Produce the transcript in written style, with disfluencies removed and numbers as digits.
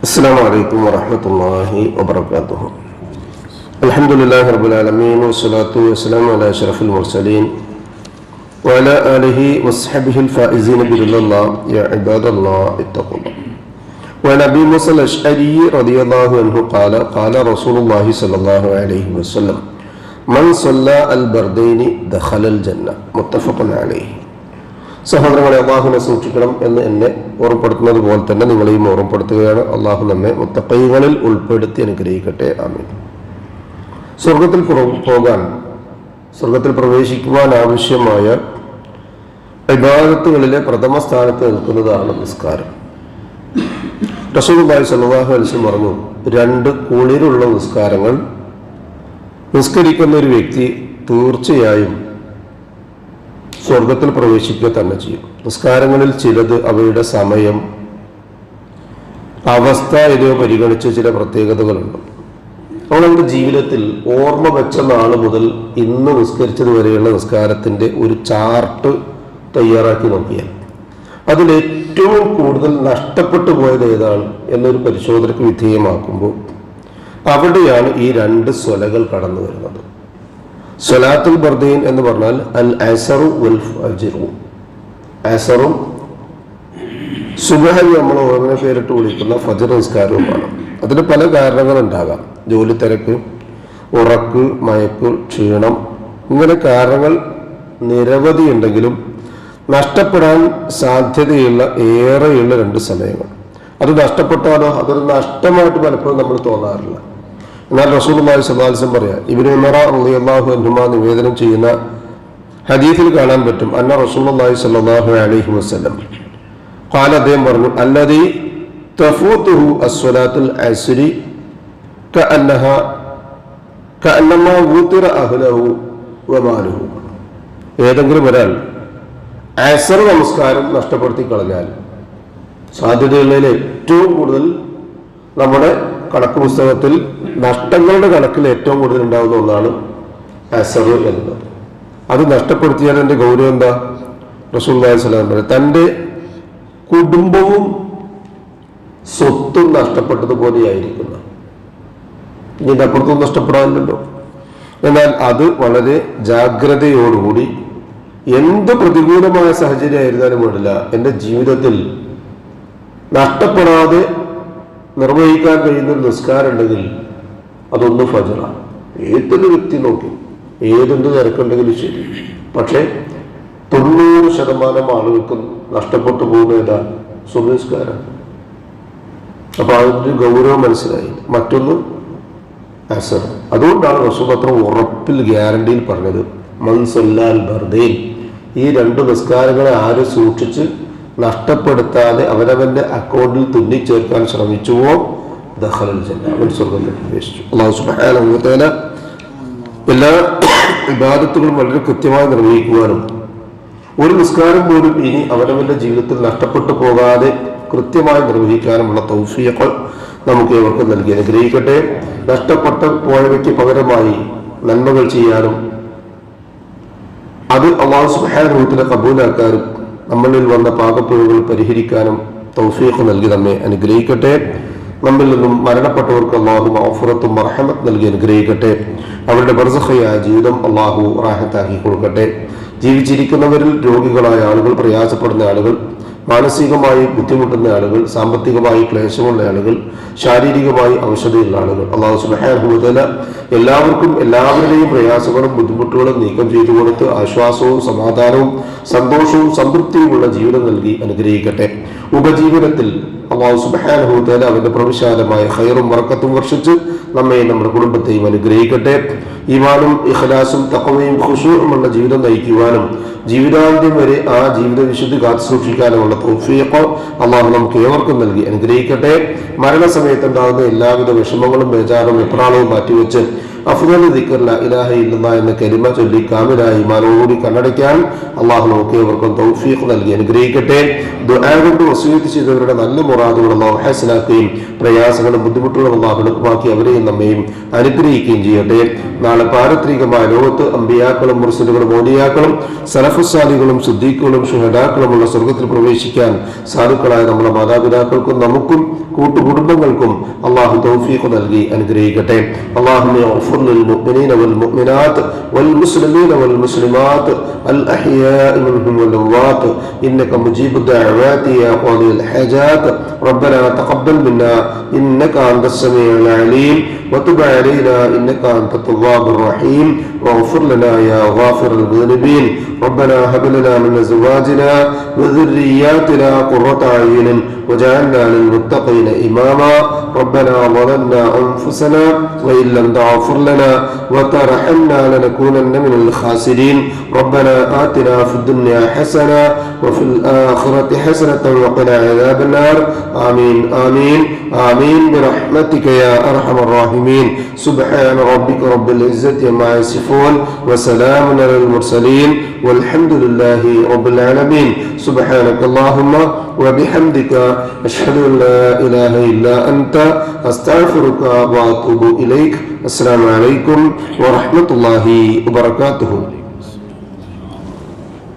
السلام عليكم ورحمة الله وبركاته. الحمد لله رب العالمين والصلاة والسلام على أشرف المرسلين وعلى آله وصحبه الفائزين برضا الله. يا عباد الله اتقوا الله. وعن أبي موسى الأشعري رضي الله عنه قال قال رسول الله صلى الله عليه وسلم من صلى البردين دخل الجنة. متفق عليه. സഹോദരങ്ങളെ, അള്ളാഹുവിനെ സൂക്ഷിക്കണം എന്ന് എന്നെ ഓർമ്മപ്പെടുത്തുന്നത് പോലെ തന്നെ നിങ്ങളെയും ഓർമ്മപ്പെടുത്തുകയാണ്. അള്ളാഹു നമ്മെ മുത്തഖീങ്ങളിൽ ഉൾപ്പെടുത്തി അനുഗ്രഹിക്കട്ടെ. ആമീൻ. സ്വർഗത്തിൽ പോകാൻ, സ്വർഗത്തിൽ പ്രവേശിക്കുവാൻ ആവശ്യമായ ഇബാദത്തുകളിലെ പ്രഥമ സ്ഥാനത്ത് നിൽക്കുന്നതാണ് നിസ്കാരം. റസൂലുള്ളാഹി സ്വല്ലല്ലാഹു അലൈഹി വസല്ലം പറഞ്ഞു, രണ്ട് കുളിരുള്ള നിസ്കാരങ്ങൾ നിസ്കരിക്കുന്ന ഒരു വ്യക്തി തീർച്ചയായും സ്വർഗത്തിൽ പ്രവേശിക്കുക തന്നെ ചെയ്യും. നിസ്കാരങ്ങളിൽ ചിലത് അവയുടെ സമയം, അവസ്ഥ എന്നിവ പരിഗണിച്ച് ചില പ്രത്യേകതകളുണ്ട്. നമ്മൾ നമ്മുടെ ജീവിതത്തിൽ ഓർമ്മ വെച്ച നാൾ മുതൽ ഇന്ന് നിസ്കരിച്ചത് വരെയുള്ള നിസ്കാരത്തിൻ്റെ ഒരു ചാർട്ട് തയ്യാറാക്കി നോക്കിയാൽ അതിലേറ്റവും കൂടുതൽ നഷ്ടപ്പെട്ടു പോയത് ഏതാണ് എന്നൊരു പരിശോധനയ്ക്ക് വിധേയമാക്കുമ്പോൾ അവിടെയാണ് ഈ രണ്ട് സ്വലകൾ കടന്നു വരുന്നത്. സ്വലാത്തുൽ ബർദൈൻ എന്ന് പറഞ്ഞാൽ അൽ അസറു വൽ ഫജ്റു. അസറും സുബ്ഹ് നമ്മൾ ഓരോ പേരിട്ട് വിളിക്കുന്ന ഫജ്ർ നിസ്കാരവുമാണ്. അതിന് പല കാരണങ്ങളുണ്ടാകാം. ജോലി തിരക്ക്, ഉറക്ക്, മയക്ക്, ക്ഷീണം, ഇങ്ങനെ കാരണങ്ങൾ നിരവധി ഉണ്ടെങ്കിലും നഷ്ടപ്പെടാൻ സാധ്യതയുള്ള ഏറെയുള്ള രണ്ട് സമയങ്ങൾ. അത് നഷ്ടപ്പെട്ടാലോ അതൊരു നഷ്ടമായിട്ട് പലപ്പോഴും നമ്മൾ തോന്നാറില്ല. എന്നാൽ റസൂലുള്ളാഹി സ്വല്ലല്ലാഹു അലൈഹി വസല്ലം പറയാം, ഇബ്നു ഉമർ റളിയല്ലാഹു അൻഹുമാ നിവേദനം ചെയ്യുന്ന ഹദീസിൽ കാണാൻ പറ്റും, അന്ന റസൂലുള്ളാഹി സ്വല്ലല്ലാഹു അലൈഹി വസല്ലം ഖാല, അദ്ദേഹം പറഞ്ഞു, അല്ലദീ തഫൂതുഹു അസ്സലാത്തുൽ അസ്രി കഅന്നമാ വുതിറ അഹ്ലഹു വമാലുഹു. ഏതെങ്കിലും ഒരാൾ അസ്ർ നമസ്കാരം നഷ്ടപ്പെടുത്തി കളഞ്ഞാൽ സാധ്യതയുള്ളതിൽ ഏറ്റവും കൂടുതൽ നമ്മുടെ കണക്ക് പുസ്തകത്തിൽ നഷ്ടങ്ങളുടെ കണക്കിൽ ഏറ്റവും കൂടുതൽ ഉണ്ടാകുന്ന ഒന്നാണ് അസർ എന്നത്. അത് നഷ്ടപ്പെടുത്തിയാൽ എൻ്റെ ഗൗരവം എന്താ? റസൂലുള്ളാഹി സ്വല്ലല്ലാഹു അലൈഹി വസല്ലം തൻ്റെ കുടുംബവും സ്വത്തും നഷ്ടപ്പെട്ടതുപോലെയായിരിക്കുന്ന, ഇതിൻ്റെ അപ്പുറത്തൊന്നും നഷ്ടപ്പെടാനില്ലല്ലോ. എന്നാൽ അത് വളരെ ജാഗ്രതയോടുകൂടി എന്ത് പ്രതികൂലമായ സാഹചര്യം ആയിരുന്നാലും വേണ്ടില്ല, എൻ്റെ ജീവിതത്തിൽ നഷ്ടപ്പെടാതെ നിർവഹിക്കാൻ കഴിയുന്ന ഒരു നിസ്കാരം ഉണ്ടെങ്കിൽ അതൊന്ന് ഫജ്റാണ്. ഏതൊരു വ്യക്തി നോക്കി ഏതെന്ത് തിരക്കുണ്ടെങ്കിലും ശരി, പക്ഷേ 90% ആളുകൾക്കും നഷ്ടപ്പെട്ടു പോകുന്ന ഏതാ? സുബ്ഹ് നിസ്കാരം. അപ്പൊ അതിൻ്റെ ഗൗരവം മനസ്സിലായി. മറ്റൊന്ന് അസർ. അതുകൊണ്ടാണ് റസൂൽ അത്ര ഉറപ്പിൽ ഗ്യാരണ്ടിയിൽ പറഞ്ഞത്, മൻ സല്ലൽ ബർദൈൻ, ഈ രണ്ട് നിസ്കാരങ്ങളെ ആര് സൂക്ഷിച്ച് നഷ്ടപ്പെടുത്താതെ അവനവന്റെ അക്കൗണ്ടിൽ തുന്നിച്ചേർക്കാൻ ശ്രമിച്ചുവോ ദഖലൽ ജന്ന, അവൻ സ്വർഗ്ഗത്തിൽ പ്രവേശിച്ചു. അല്ലാഹു സുബ്ഹാനഹു വ തആല എല്ലാ ഇബാദത്തുകളും വളരെ കൃത്യമായി നിർവഹിക്കുവാനും ഒരു നിസ്കാരം പോലും ഇനി അവനവന്റെ ജീവിതത്തിൽ നഷ്ടപ്പെട്ടു പോകാതെ കൃത്യമായി നിർവഹിക്കാനുമുള്ള തൗഫീഖ് നമുക്ക് ഇവർക്ക് നൽകി അനുഗ്രഹിക്കട്ടെ. നഷ്ടപ്പെട്ടു പോയവയ്ക്ക് പകരമായി നന്മകൾ ചെയ്യാനും അത് അല്ലാഹു സുബ്ഹാനഹു വ തആല കബൂലാക്കാനും നമ്മളിൽ വന്ന പാകപ്പിഴവുകൾ പരിഹരിക്കാനും തൗഫീഖ് നൽകി നമ്മെ അനുഗ്രഹിക്കട്ടെ. നമ്മിൽ നിന്നും മരണപ്പെട്ടവർക്ക് അല്ലാഹു മഗ്ഫിറത്തും റഹ്മത്തും നൽകി അനുഗ്രഹിക്കട്ടെ. അവരുടെ ബർസഖിയായ ജീവിതം അല്ലാഹു റാഹത്താക്കി കൊടുക്കട്ടെ. ജീവിച്ചിരിക്കുന്നവരിൽ രോഗികളായ ആളുകൾ, പ്രയാസപ്പെടുന്ന ആളുകൾ, മാനസികമായി ബുദ്ധിമുട്ടുന്ന ആളുകൾ, സാമ്പത്തികമായി ക്ലേശമുള്ള ആളുകൾ, ശാരീരികമായി അവശതയുള്ള ആളുകൾ, അല്ലാഹു സുബ്ഹാനഹു വ തആല എല്ലാവർക്കും എല്ലാവരുടെയും പ്രയാസങ്ങളും ബുദ്ധിമുട്ടുകളും നീക്കം ചെയ്തു കൊടുത്ത് ആശ്വാസവും സമാധാനവും സന്തോഷവും സംതൃപ്തിയുമുള്ള ജീവിതം നൽകി അനുഗ്രഹിക്കട്ടെ. ഉപജീവനത്തിൽ അല്ലാഹു സുബ്ഹാനഹു വ തആല അവന്റെ പ്രവിശാലമായ ഖൈറും ബർക്കത്തും വർഷിച്ച് നമ്മെ നമ്മുടെ കുടുംബത്തെയും അനുഗ്രഹിക്കട്ടെ. ഈമാനും ഇഖ്ലാസും തഖ്വയും ഖുശൂഉമുള്ള ജീവിതം നയിക്കുവാനും ജീവിതാന്ത്യം വരെ ആ ജീവിത വിശുദ്ധി കാത്തു സൂക്ഷിക്കാനുമുള്ള തൗഫീഖ് അല്ലാഹു നമുക്ക് ഏവർക്കും നൽകി അനുഗ്രഹിക്കട്ടെ. മരണസമയത്തുണ്ടാകുന്ന എല്ലാവിധ വിഷമങ്ങളും ബേജാറും എപ്രാളവും മാറ്റിവെച്ച് അഫ്ദൽ ദിക്ർ ലാ ഇലാഹ ഇല്ലല്ലാഹ് എന്ന കലിമ ചൊല്ലി കാമിലായി ഈമാനോടുകൂടി കണ്ണടയ്ക്കാൻ അള്ളാഹു നമുക്ക് ഏവർക്കും തൗഫീഖ് നൽകി അനുഗ്രഹിക്കട്ടെ. ദുആ കൊണ്ട് വസിയത്ത് ചെയ്തവരുടെ നല്ല മുറാദുകൾ അള്ളാഹു ഹസനാക്കുകയും പ്രയാസങ്ങളും ബുദ്ധിമുട്ടുകളും അള്ളാഹു എളുപ്പമാക്കി അവരെയും നമ്മയും അനുഗ്രഹിക്കുകയും ചെയ്യട്ടെ. നാളെ പാരത്രികമായ ലോകത്ത് അമ്പിയാക്കളും മുർസലുകളും ഓലിയാക്കളും സലഫുസാലികളും സുദ്ദീഖുകളും ശുഹദാക്കളുമുള്ള സ്വർഗത്തിൽ പ്രവേശിക്കാൻ സാധുക്കളായ നമ്മുടെ മാതാപിതാക്കൾക്കും നമുക്കും കൂട്ടുകുടുംബങ്ങൾക്കും അള്ളാഹു തൗഫീഖ് നൽകി അനുഗ്രഹിക്കട്ടെ. അല്ലാഹുമ്മ ഗ്ഫിർ ലിൽ മുഅ്മിനീന വൽ മുഅ്മിനാത്ത് വൽ മുസ്ലിമീന വൽ മുസ്ലിമാത്ത് അൽ അഹ്യാഇ മിൻഹും വൽ അംവാത്ത് ഇന്നക മുജീബു ദഅവാതി യാ ഖാദിൽ ഹാജാത്ത് റബ്ബനാ തഖബ്ബൽ മിന്നാ ഇന്നക അൻതസ് സമീഉൽ അലീം وتب علينا إنك أنت التواب الرحيم واغفر لنا يا غافر المذنبين ربنا هب لنا من أزواجنا وذرياتنا قرة أعين وجعلنا للمتقين إماما ربنا ظلمنا أنفسنا وإن لم تغفر لنا وترحمنا لنكونن من الخاسرين ربنا آتنا في الدنيا حسنة وفي الآخرة حسنة وقنا عذاب النار آمين آمين آمين برحمتك يا أرحم الراحمين سبحان ربك رب العزة عما يصفون وسلام على المرسلين والحمد لله رب العالمين سبحانك اللهم وبحمدك أشهد أن لا إله إلا أنت أستغفرك وأتوب إليك السلام عليكم ورحمة الله وبركاته.